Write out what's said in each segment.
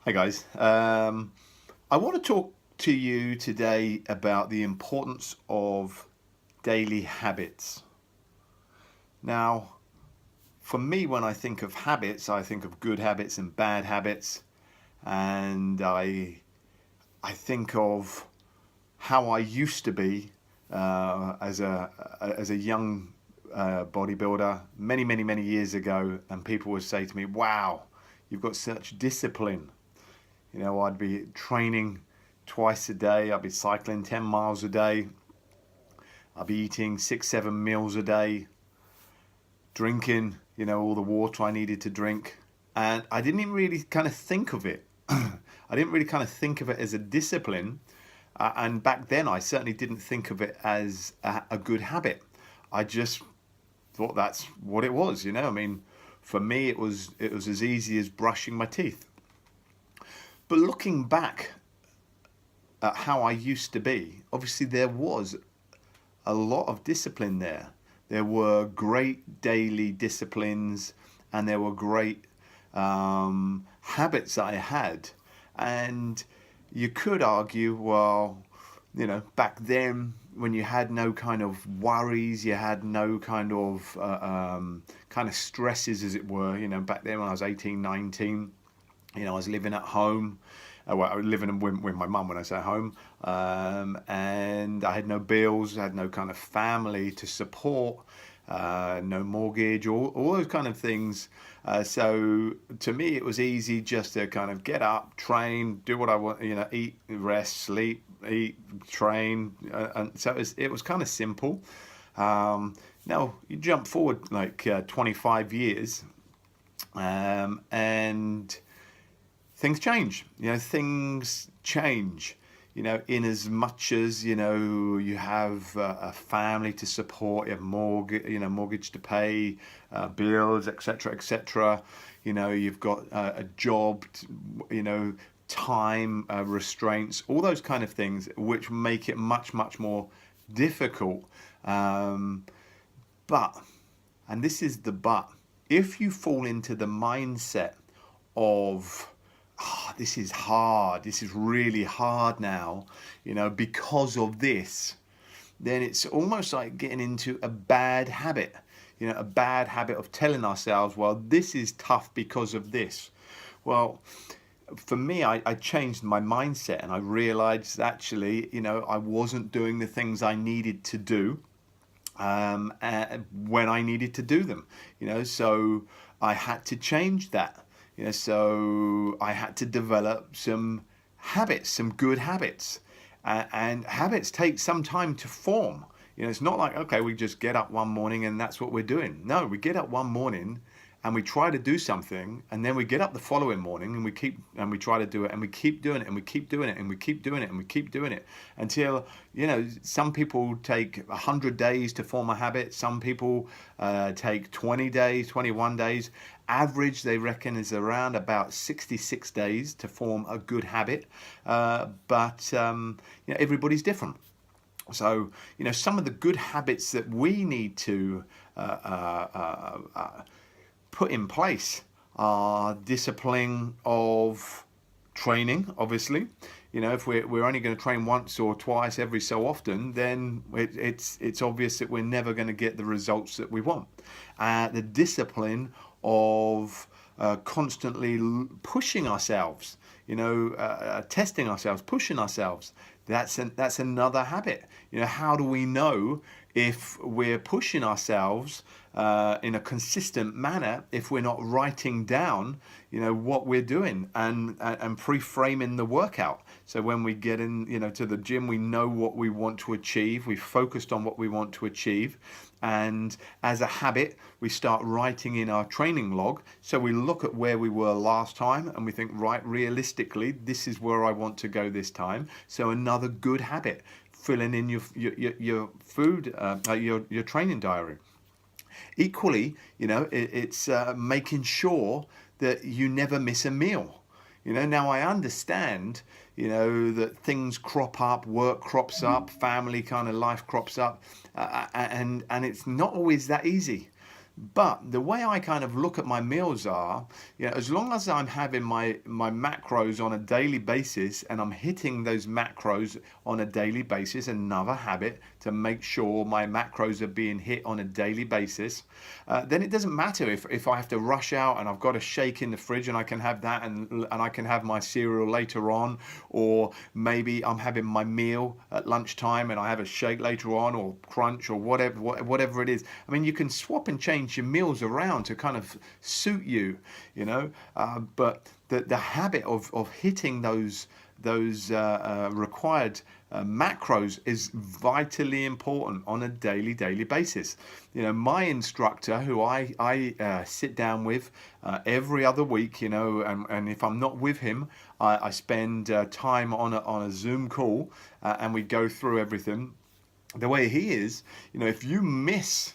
Hey guys, I want to talk to you today about the importance of daily habits. Now, for me, when I think of habits, I think of good habits and bad habits, and I think of how I used to be as a young bodybuilder many years ago, and people would say to me, "Wow, you've got such discipline." You know, I'd be training twice a day. I'd be cycling 10 miles a day. I'd be eating 6, 7 meals a day, drinking, all the water I needed to drink. And I didn't even really kind of think of it. I didn't really kind of think of it as a discipline. And back then, I certainly didn't think of it as a good habit. I just thought that's what it was. I mean, for me, it was as easy as brushing my teeth. But looking back at how I used to be, obviously there was a lot of discipline there. There were great daily disciplines and there were great habits that I had. And you could argue, well, back then when you had no kind of worries, you had no kind of stresses, as it were. Back then when I was 18, 19, I was living at home. Well, I was living with my mum when I say home, and I had no bills, I had no kind of family to support, no mortgage, all those kind of things. So to me, it was easy just to kind of get up, train, do what I want, eat, rest, sleep, eat, train, and so it was kind of simple. Now you jump forward like 25 years, and things change. Things change. In as much as you have a family to support, you have mortgage to pay, bills, etc., etc. You've got a job, time restraints, all those kind of things, which make it much more difficult. But, and this is the but, if you fall into the mindset of this is hard, this is really hard now, because of this, then it's almost like getting into a bad habit, a bad habit of telling ourselves, well, this is tough because of this. Well, for me, I changed my mindset and I realized actually, I wasn't doing the things I needed to do when I needed to do them, so I had to change that. So I had to develop some habits, some good habits. And habits take some time to form. It's not like, okay, we just get up one morning and that's what we're doing. No, we get up one morning and we try to do something, and then we get up the following morning and we try to do it, and we keep doing it, and we keep doing it, and we keep doing it, and we keep doing it until some people take 100 days to form a habit. Some people take 20 days, 21 days. Average, they reckon, is around about 66 days to form a good habit, but everybody's different. So some of the good habits that we need to put in place are discipline of training. Obviously, if we're only going to train once or twice every so often, then it's obvious that we're never going to get the results that we want. The discipline of constantly pushing ourselves, testing ourselves, pushing ourselves. That's another habit. How do we know if we're pushing ourselves in a consistent manner if we're not writing down, what we're doing and pre-framing the workout? So when we get in, to the gym, we know what we want to achieve. We've focused on what we want to achieve. And as a habit, we start writing in our training log. So we look at where we were last time and we think, right, realistically, this is where I want to go this time. So another good habit, filling in your food, your training diary. Equally, it's making sure that you never miss a meal. Now I understand, that things crop up, work crops up, family kind of life crops up, and it's not always that easy. But the way I kind of look at my meals are, as long as I'm having my macros on a daily basis and I'm hitting those macros on a daily basis, another habit to make sure my macros are being hit on a daily basis, then it doesn't matter if I have to rush out and I've got a shake in the fridge and I can have that and I can have my cereal later on, or maybe I'm having my meal at lunchtime and I have a shake later on, or crunch, or whatever it is. I mean, you can swap and change your meals around to kind of suit you, but the habit of hitting those required macros is vitally important on a daily basis. My instructor, who I sit down with every other week, and if I'm not with him, I spend time on a Zoom call, and we go through everything. The way he is, if you miss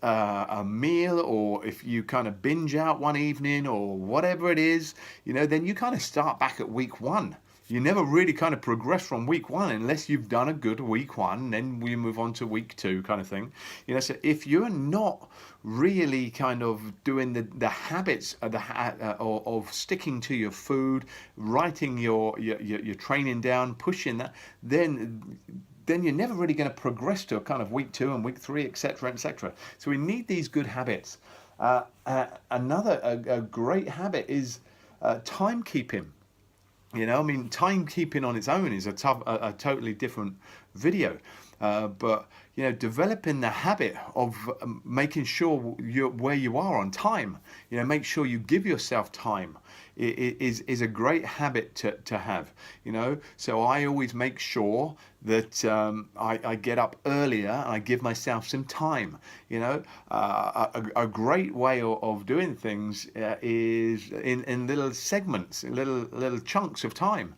a meal, or if you kind of binge out one evening or whatever it is, then you kind of start back at week one. You never really kind of progress from week one unless you've done a good week one, then we move on to week two kind of thing. So if you're not really kind of doing the habits of sticking to your food, writing your training down, pushing that, then you're never really going to progress to a kind of week two and week three, etc., etc. So we need these good habits. Another great habit is timekeeping. Timekeeping on its own is a totally different video. But developing the habit of making sure where you are on time. Make sure you give yourself time. Is a great habit to have. So I always make sure that I get up earlier and I give myself some time. A great way of doing things is in little segments, little chunks of time.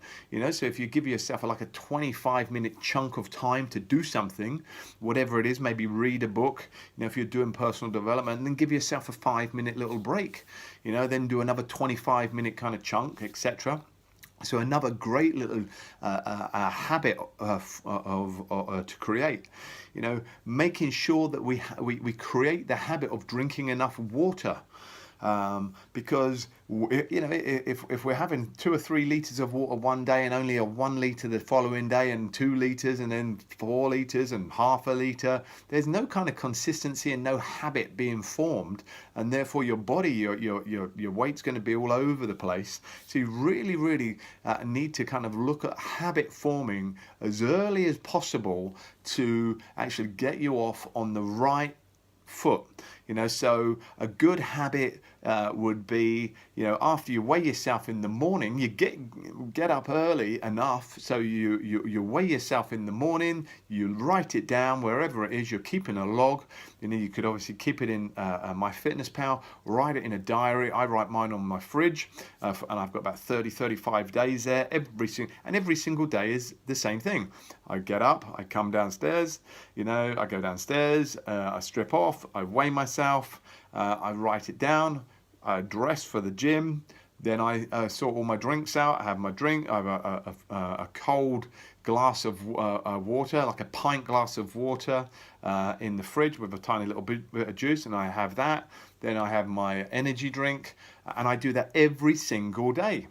So if you give yourself like a 25-minute chunk of time to do something, whatever it is, maybe read a book, if you're doing personal development, and then give yourself a 5-minute little break, then do another 25-minute kind of chunk, etc. So another great little habit to create, making sure that we create the habit of drinking enough water. Because if we're having 2 or 3 liters of water one day and only a 1 liter the following day, and 2 liters and then 4 liters and half a liter, there's no kind of consistency and no habit being formed, and therefore your body, your weight's going to be all over the place. So you really need to kind of look at habit forming as early as possible to actually get you off on the right foot. So a good habit would be, after you weigh yourself in the morning, you get up early enough so you weigh yourself in the morning, you write it down wherever it is, you're keeping a log. You could obviously keep it in MyFitnessPal, write it in a diary. I write mine on my fridge, and I've got about 35 days there. Every single day is the same thing. I get up, I come downstairs, I go downstairs, I strip off, I weigh myself, I write it down, I dress for the gym, then I sort all my drinks out. I have my drink. I have a cold glass of water, like a pint glass of water in the fridge with a tiny little bit of juice, and I have that. Then I have my energy drink, and I do that every single day.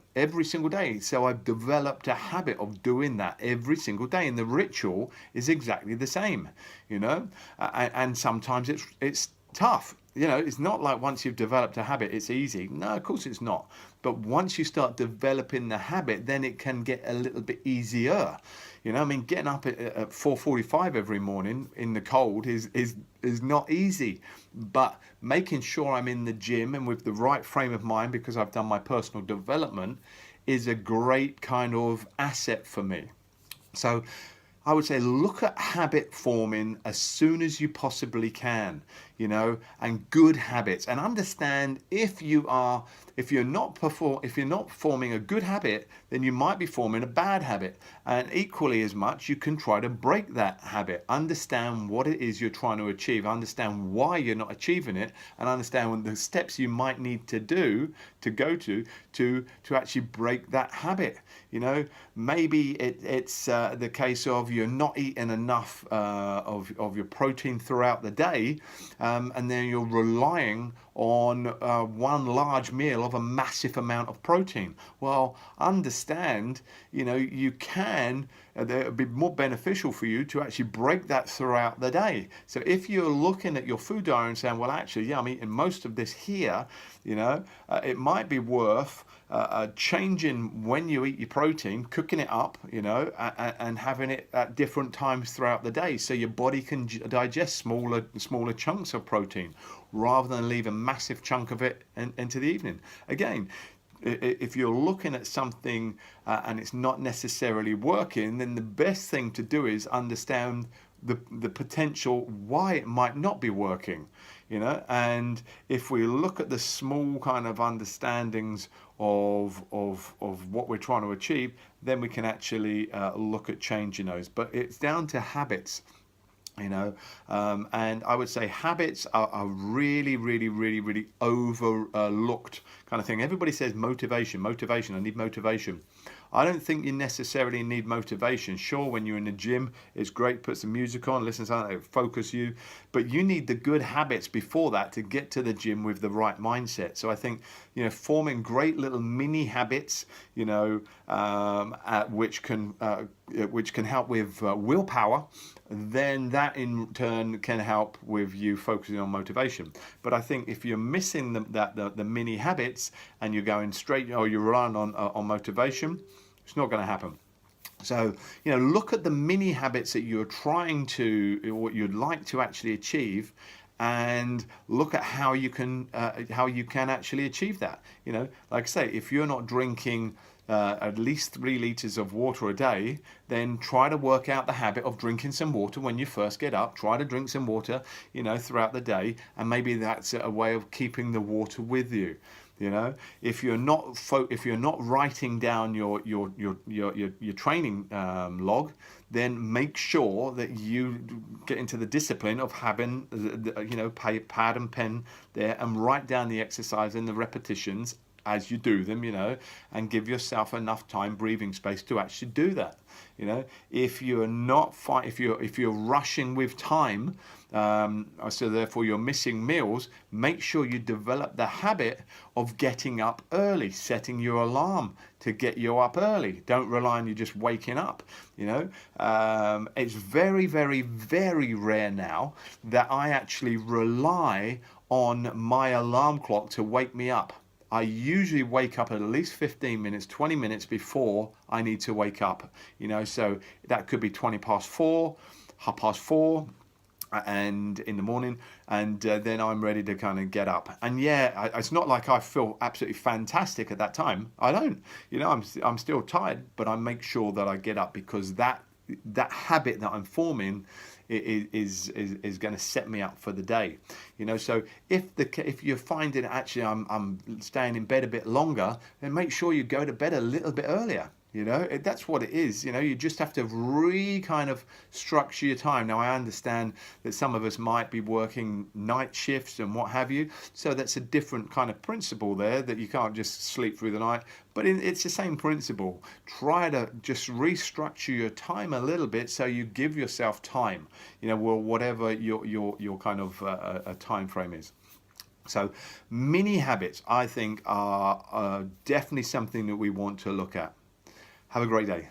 So I've developed a habit of doing that every single day, and the ritual is exactly the same, and sometimes it's tough. It's not like once you've developed a habit, it's easy. No, of course it's not. But once you start developing the habit, then it can get a little bit easier. Getting up at 4:45 every morning in the cold is not easy. But making sure I'm in the gym and with the right frame of mind, because I've done my personal development, is a great kind of asset for me. So I would say look at habit forming as soon as you possibly can, and good habits, and understand if you're not forming a good habit, then you might be forming a bad habit. And equally as much, you can try to break that habit. Understand what it is you're trying to achieve, understand why you're not achieving it, and understand the steps you might need to go to actually break that habit. Maybe it's the case of you're not eating enough of your protein throughout the day, and then you're relying on one large meal of a massive amount of protein. Well, understand, you can, it would be more beneficial for you to actually break that throughout the day. So if you're looking at your food diary and saying, well, actually, yeah, I'm eating most of this here, it might be worth changing when you eat your protein, cooking it up, and having it at different times throughout the day, so your body can digest smaller chunks of protein, rather than leave a massive chunk of it into the evening. Again, if you're looking at something and it's not necessarily working, then the best thing to do is understand the potential why it might not be working, and if we look at the small kind of understandings of what we're trying to achieve, then we can actually look at changing those. But it's down to habits. And I would say habits are really, really, really, really overlooked kind of thing. Everybody says motivation, I need motivation. I don't think you necessarily need motivation. Sure, when you're in the gym, it's great, put some music on, listen to something that focus you, but you need the good habits before that to get to the gym with the right mindset. So I think, forming great little mini habits, which can help with willpower, then that in turn can help with you focusing on motivation. But I think if you're missing the mini habits and you're going straight, or you're relying on motivation, it's not going to happen. So, look at the mini habits that you're trying to, what you'd like to actually achieve, and look at how you can actually achieve that. Like I say, if you're not drinking at least 3 liters of water a day, then try to work out the habit of drinking some water when you first get up. Try to drink some water, throughout the day, and maybe that's a way of keeping the water with you. If you're not writing down your training log, then make sure that you get into the discipline of having pad and pen there, and write down the exercise and the repetitions as you do them, and give yourself enough time, breathing space, to actually do that. If you're not if you're rushing with time, so therefore you're missing meals, make sure you develop the habit of getting up early, setting your alarm to get you up early. Don't rely on you just waking up. It's very, very, very rare now that I actually rely on my alarm clock to wake me up. I usually wake up at least 15 minutes, 20 minutes before I need to wake up. So that could be 20 past 4, 4:30, and in the morning, and then I'm ready to kind of get up. And it's not like I feel absolutely fantastic at that time. I don't. I'm still tired, but I make sure that I get up, because that habit that I'm forming is going to set me up for the day. So if you're finding actually I'm staying in bed a bit longer, then make sure you go to bed a little bit earlier. That's what it is. You just have to kind of structure your time. Now, I understand that some of us might be working night shifts and what have you, so that's a different kind of principle there, that you can't just sleep through the night, but it's the same principle. Try to just restructure your time a little bit, so you give yourself time, whatever your kind of a time frame is. So mini habits, I think, are definitely something that we want to look at. Have a great day.